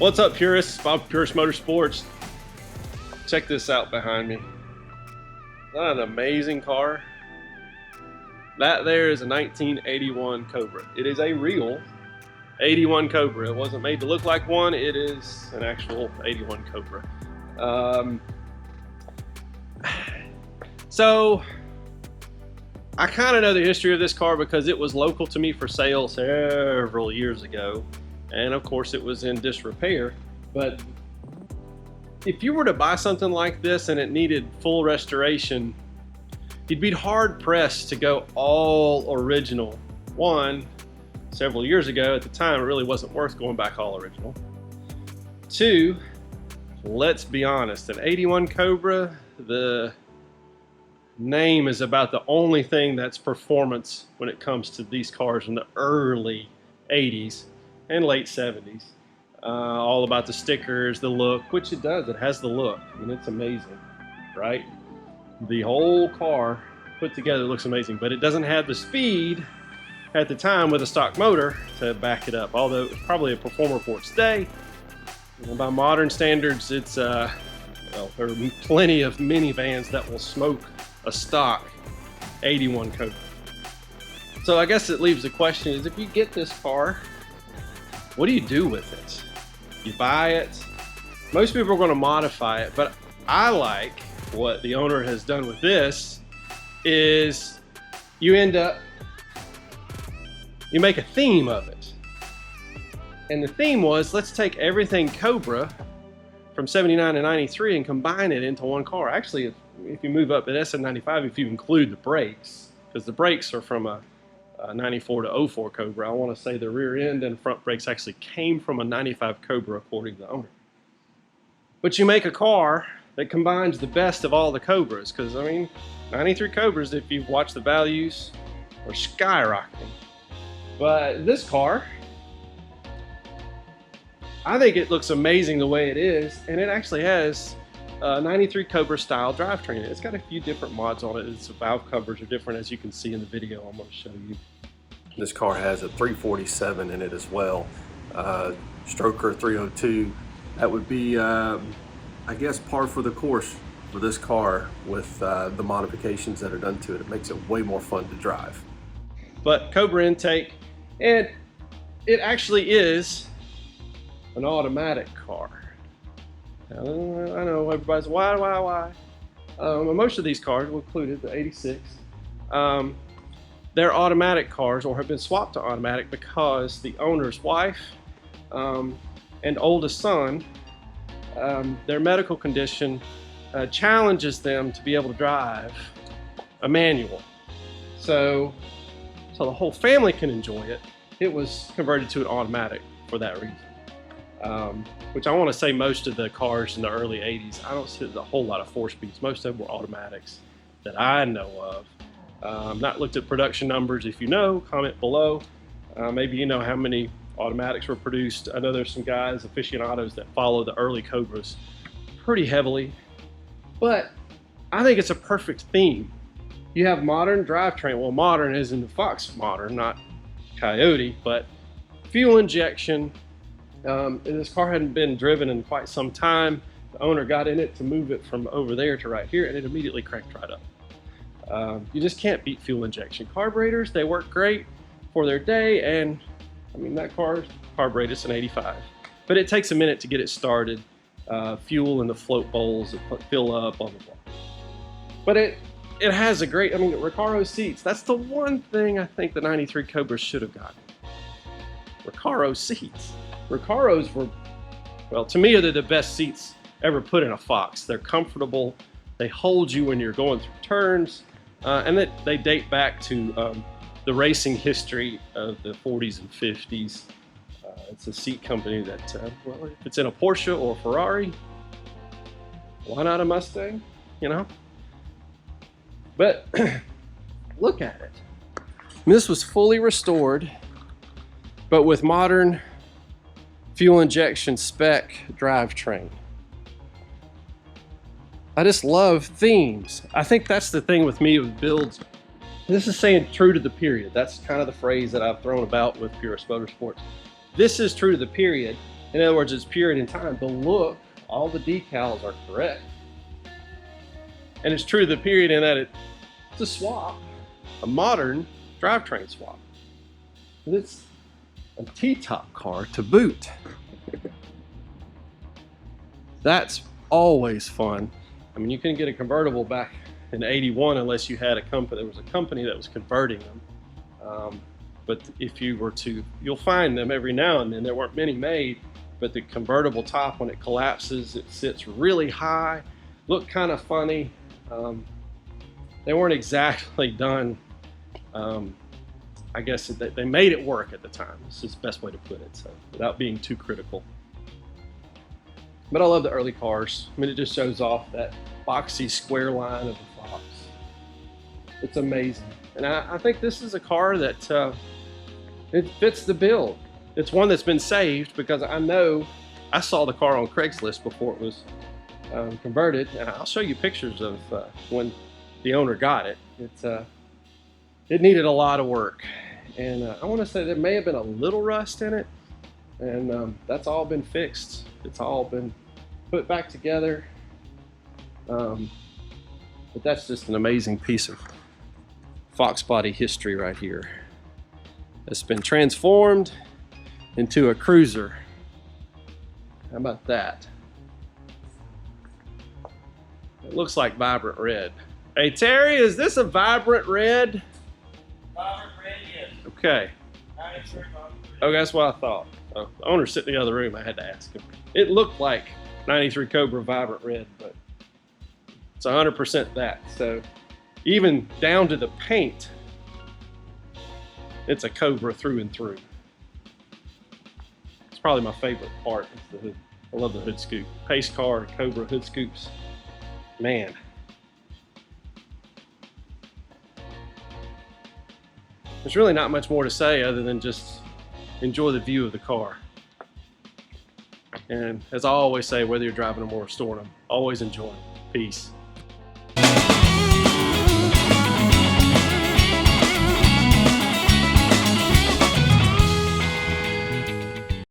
What's up, Purists? Bob, Purist Motorsports. Check this out behind me. Isn't that an amazing car? That there is a 1981 Cobra. It is a real 81 Cobra. It wasn't made to look like one. It is an actual 81 Cobra. So I kind of know the history of this car because it was local to me for sale several years ago. And of course it was in disrepair. But if you were to buy something like this and it needed full restoration, you'd be hard pressed to go all original. One, several years ago at the time, it really wasn't worth going back all original. Two, let's be honest, an 81 Cobra, the name is about the only thing that's performance when it comes to these cars in the early 80s and late 70s. All about the stickers, the look, which it does. It has the look. I mean, it's amazing, right? The whole car put together looks amazing, but it doesn't have the speed at the time with a stock motor to back it up, although it's probably a performer for its day. And by modern standards, it's well, there are plenty of minivans that will smoke a stock 81 Cobra. So I guess it leaves the question is, if you get this car, what do you do with it? You buy it. Most people are going to modify it, but I like what the owner has done with this is you make a theme of it. And the theme was, let's take everything Cobra from 79 to 93 and combine it into one car. Actually, if you move up at SM95, if you include the brakes, because the brakes are from a 94 to 04 Cobra. I want to say the rear end and front brakes actually came from a 95 Cobra according to the owner. But you make a car that combines the best of all the Cobras, because I mean, 93 Cobras, if you've watched the values, are skyrocketing. But this car, I think it looks amazing the way it is, and it actually has a 93 Cobra style drivetrain. It's got a few different mods on it. Its valve covers are different, as you can see in the video I'm going to show you. This car has a 347 in it as well. Stroker 302. That would be, I guess, par for the course for this car with the modifications that are done to it. It makes it way more fun to drive. But Cobra intake, and it actually is an automatic car. Now, I know everybody's why? Most of these cars, included the 86, they're automatic cars or have been swapped to automatic because the owner's wife and oldest son, their medical condition challenges them to be able to drive a manual. So the whole family can enjoy it. It was converted to an automatic for that reason. Which I want to say most of the cars in the early 80s, I don't see a whole lot of 4-speeds. Most of them were automatics that I know of. Not looked at production numbers. If you know, comment below. Maybe you know how many automatics were produced. I know there's some guys, aficionados, that follow the early Cobras pretty heavily. But I think it's a perfect theme. You have modern drivetrain. Well, modern is in the Fox modern, not Coyote, but fuel injection. This car hadn't been driven in quite some time. The owner got in it to move it from over there to right here, and it immediately cranked right up. You just can't beat fuel injection. Carburetors, they work great for their day, and I mean, that car's carbureted, it's an 85. But it takes a minute to get it started. Fuel in the float bowls, fill up, blah, blah, blah. But it has a great, I mean, the Recaro seats. That's the one thing I think the 93 Cobra should have gotten. Recaro seats. Recaros were, well, to me, they're the best seats ever put in a Fox. They're comfortable. They hold you when you're going through turns. And they date back to the racing history of the 40s and 50s. It's a seat company that, well, if it's in a Porsche or a Ferrari, why not a Mustang, you know? But look at it. I mean, this was fully restored, but with modern fuel injection spec drivetrain. I just love themes. I think that's the thing with me with builds. This is saying true to the period. That's kind of the phrase that I've thrown about with Purist Motorsports. This is true to the period. In other words, it's period in time. The look, all the decals are correct. And it's true the period in that it's a swap, a modern drivetrain swap. But it's a T-top car to boot. That's always fun. I mean, you couldn't get a convertible back in '81 unless you had a company. There was a company that was converting them. But if you were to, you'll find them every now and then. There weren't many made, but the convertible top, when it collapses, it sits really high, look kind of funny. They weren't exactly done. I guess they made it work at the time. This is the best way to put it, so without being too critical. But I love the early cars. I mean, it just shows off that boxy square line of the Fox. It's amazing. And I think this is a car that it fits the bill. It's one that's been saved because I know I saw the car on Craigslist before it was converted, and I'll show you pictures of when the owner got it. It needed a lot of work, and I want to say there may have been a little rust in it, and that's all been fixed. It's all been put back together, but that's just an amazing piece of Fox body history right here. It's been transformed into a cruiser. How about that? It looks like vibrant red. Hey Terry, is this a vibrant red? Vibrant red, yes. Okay. Oh, that's what I thought. Oh, the owner's sitting in the other room. I had to ask him. It looked like 93 Cobra vibrant red, but it's 100% that. So even down to the paint, it's a Cobra through and through. It's probably my favorite part. Is the hood. I love the hood scoop. Pace car, Cobra hood scoops. Man. There's really not much more to say other than just enjoy the view of the car. And as I always say, whether you're driving them or restoring them, always enjoy them. Peace.